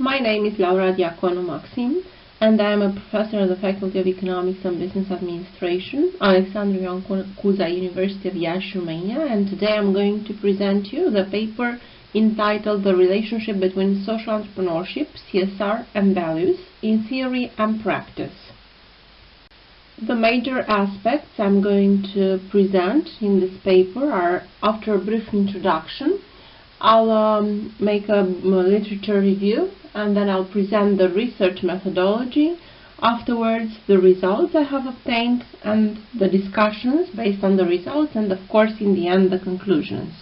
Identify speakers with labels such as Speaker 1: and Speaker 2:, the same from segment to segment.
Speaker 1: My name is DİACONU MAXİM, and I am a professor at the Faculty of Economics and Business Administration, Alexandru Ioan Cuza, University of Iași, Romania, and today I am going to present you the paper entitled The Relationship Between Social Entrepreneurship, CSR and Values in Theory and Practice. The major aspects I am going to present in this paper are, after a brief introduction, I'll make a literature review, and then I'll present the research methodology. Afterwards, the results I have obtained and the discussions based on the results, and of course in the end the conclusions.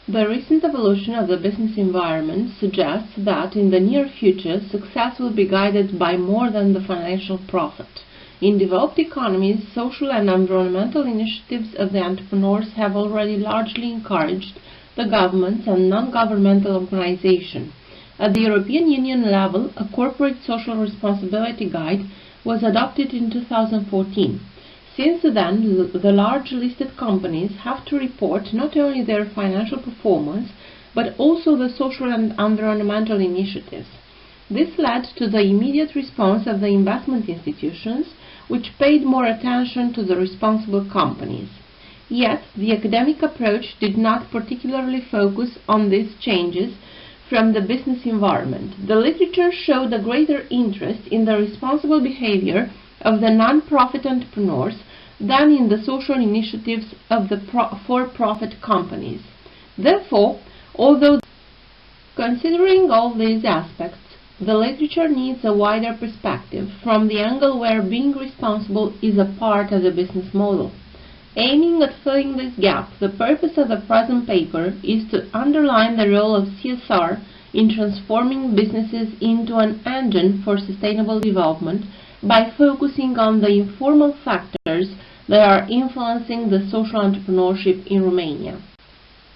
Speaker 1: The recent evolution of the business environment suggests that in the near future success will be guided by more than the financial profit. In developed economies, social and environmental initiatives of the entrepreneurs have already largely encouraged the governments and non-governmental organizations. At the European Union level, a corporate social responsibility guide was adopted in 2014. Since then, the large listed companies have to report not only their financial performance, but also the social and environmental initiatives. This led to the immediate response of the investment institutions, which paid more attention to the responsible companies. Yet, the academic approach did not particularly focus on these changes from the business environment. The literature showed a greater interest in the responsible behavior of the non-profit entrepreneurs than in the social initiatives of the for-profit companies. Therefore, although considering all these aspects, the literature needs a wider perspective from the angle where being responsible is a part of the business model. Aiming at filling this gap, the purpose of the present paper is to underline the role of CSR in transforming businesses into an engine for sustainable development by focusing on the informal factors that are influencing the social entrepreneurship in Romania.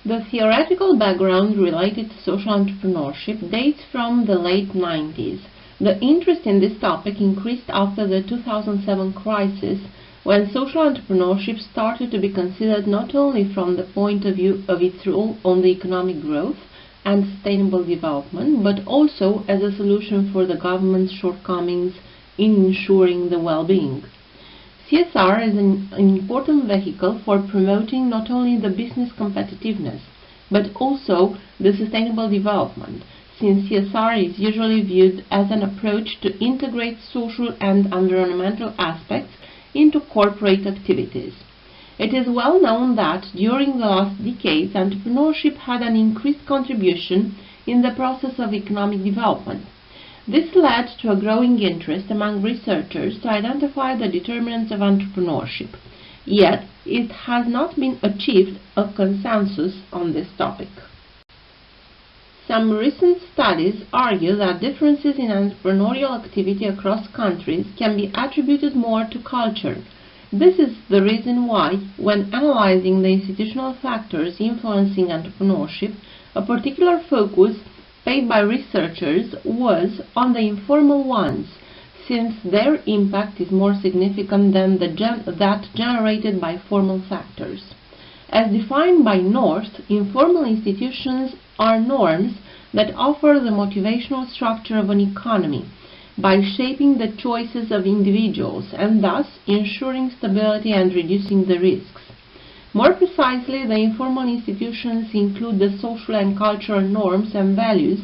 Speaker 1: The theoretical background related to social entrepreneurship dates from the late 90s. The interest in this topic increased after the 2007 crisis, when social entrepreneurship started to be considered not only from the point of view of its role on the economic growth and sustainable development, but also as a solution for the government's shortcomings in ensuring the well-being. CSR is an important vehicle for promoting not only the business competitiveness, but also the sustainable development, since CSR is usually viewed as an approach to integrate social and environmental aspects into corporate activities. It is well known that during the last decades, entrepreneurship had an increased contribution in the process of economic development. This led to a growing interest among researchers to identify the determinants of entrepreneurship. Yet, it has not been achieved a consensus on this topic. Some recent studies argue that differences in entrepreneurial activity across countries can be attributed more to culture. This is the reason why, when analyzing the institutional factors influencing entrepreneurship, a particular focus paid by researchers was on the informal ones, since their impact is more significant than that generated by formal factors. As defined by North, informal institutions are norms that offer the motivational structure of an economy by shaping the choices of individuals and thus ensuring stability and reducing the risks. More precisely, the informal institutions include the social and cultural norms and values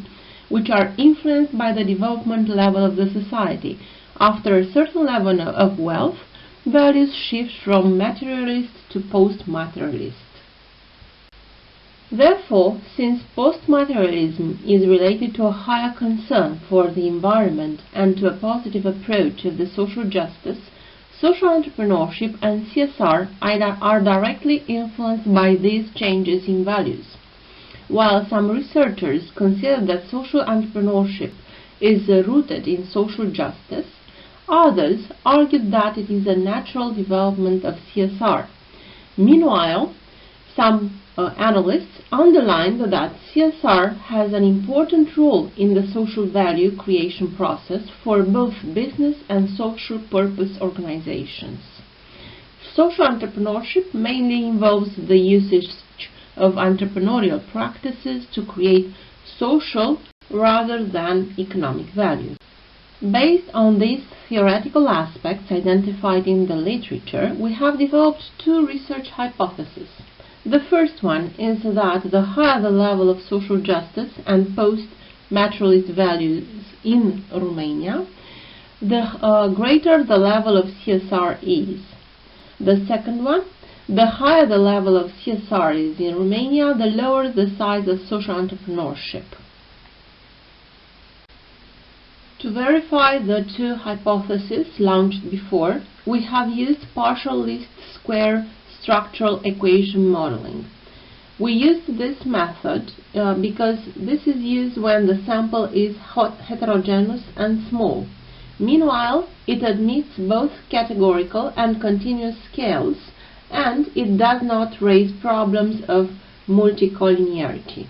Speaker 1: which are influenced by the development level of the society. After a certain level of wealth, values shift from materialist to post-materialist. Therefore, since post-materialism is related to a higher concern for the environment and to a positive approach of the social justice, social entrepreneurship and CSR are directly influenced by these changes in values. While some researchers consider that social entrepreneurship is rooted in social justice, others argue that it is a natural development of CSR. Meanwhile, some analysts underline that CSR has an important role in the social value creation process for both business and social purpose organizations. Social entrepreneurship mainly involves the usage of entrepreneurial practices to create social rather than economic value. Based on these theoretical aspects identified in the literature, we have developed two research hypotheses. The first one is that the higher the level of social justice and post-materialist values in Romania, the greater the level of CSR is. The second one, the higher the level of CSR is in Romania, the lower the size of social entrepreneurship. To verify the two hypotheses launched before, we have used partial least square structural equation modeling. We used this method because this is used when the sample is heterogeneous and small. Meanwhile, it admits both categorical and continuous scales, and it does not raise problems of multicollinearity.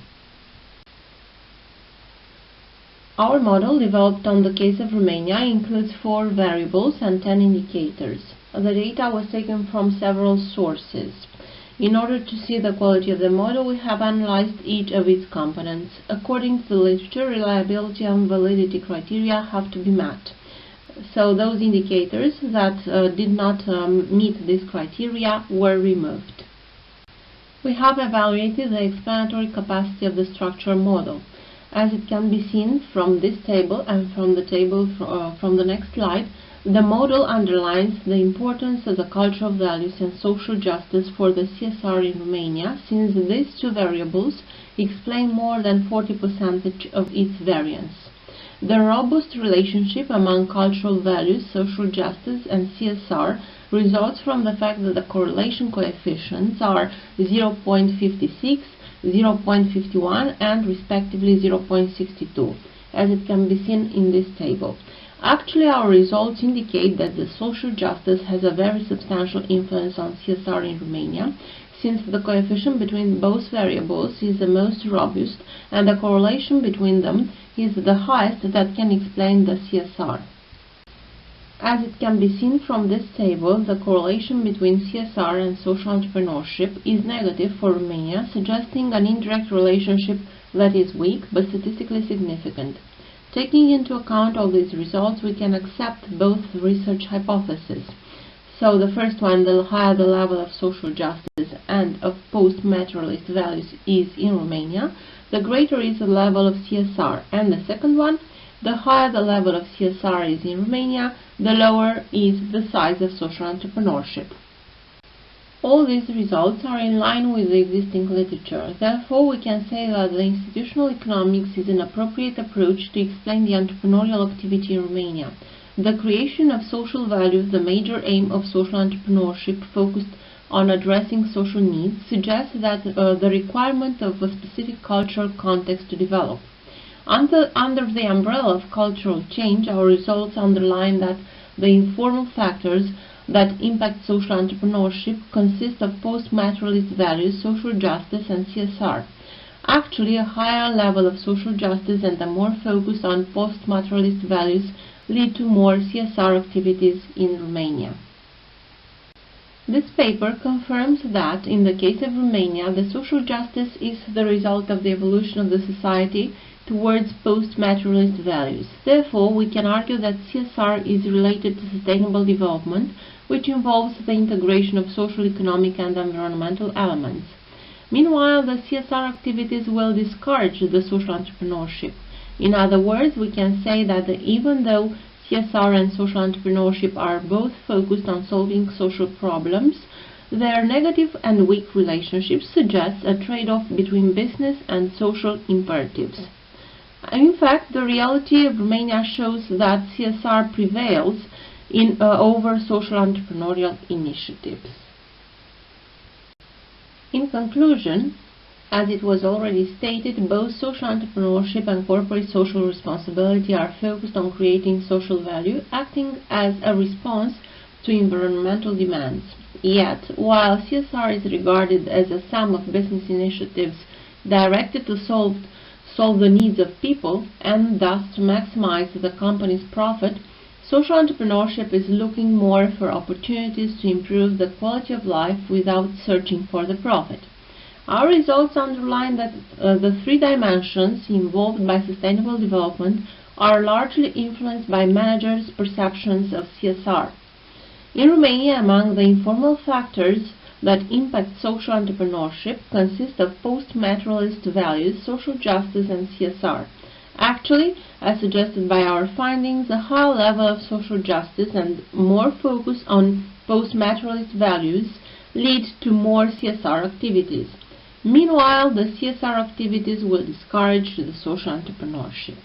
Speaker 1: Our model, developed on the case of Romania, includes 4 variables and 10 indicators. The data was taken from several sources. In order to see the quality of the model, we have analyzed each of its components. According to the literature, reliability and validity criteria have to be met. So those indicators that did not meet this criteria were removed. We have evaluated the explanatory capacity of the structure model. As it can be seen from this table and from the table from the next slide, the model underlines the importance of the cultural values and social justice for the CSR in Romania, since these two variables explain more than 40% of its variance. The robust relationship among cultural values, social justice, and CSR results from the fact that the correlation coefficients are 0.56, 0.51 and respectively 0.62, as it can be seen in this table. Actually, our results indicate that the social justice has a very substantial influence on CSR in Romania, since the coefficient between both variables is the most robust and the correlation between them is the highest that can explain the CSR. As it can be seen from this table, the correlation between CSR and social entrepreneurship is negative for Romania, suggesting an indirect relationship that is weak but statistically significant. Taking into account all these results, we can accept both research hypotheses. So the first one, the higher the level of social justice and of post-materialist values is in Romania, the greater is the level of CSR. And the second one, the higher the level of CSR is in Romania, the lower is the size of social entrepreneurship. All these results are in line with the existing literature. Therefore, we can say that the institutional economics is an appropriate approach to explain the entrepreneurial activity in Romania. The creation of social values, the major aim of social entrepreneurship focused on addressing social needs, suggests that the requirement of a specific cultural context to develop. Under the umbrella of cultural change, our results underline that the informal factors that impact social entrepreneurship consist of post-materialist values, social justice, and CSR. Actually, a higher level of social justice and a more focus on post-materialist values lead to more CSR activities in Romania. This paper confirms that, in the case of Romania, the social justice is the result of the evolution of the society towards post-materialist values. Therefore, we can argue that CSR is related to sustainable development, which involves the integration of social, economic, and environmental elements. Meanwhile, the CSR activities will discourage the social entrepreneurship. In other words, we can say that even though CSR and social entrepreneurship are both focused on solving social problems, their negative and weak relationships suggest a trade-off between business and social imperatives. In fact, the reality of Romania shows that CSR prevails over social entrepreneurial initiatives. In conclusion, as it was already stated, both social entrepreneurship and corporate social responsibility are focused on creating social value, acting as a response to environmental demands. Yet, while CSR is regarded as a sum of business initiatives directed to solve the needs of people and thus to maximize the company's profit, social entrepreneurship is looking more for opportunities to improve the quality of life without searching for the profit. Our results underline that the three dimensions involved by sustainable development are largely influenced by managers' perceptions of CSR. In Romania, among the informal factors that impact social entrepreneurship consist of post-materialist values, social justice, and CSR. Actually, as suggested by our findings, a high level of social justice and more focus on post-materialist values lead to more CSR activities. Meanwhile, the CSR activities will discourage the social entrepreneurship.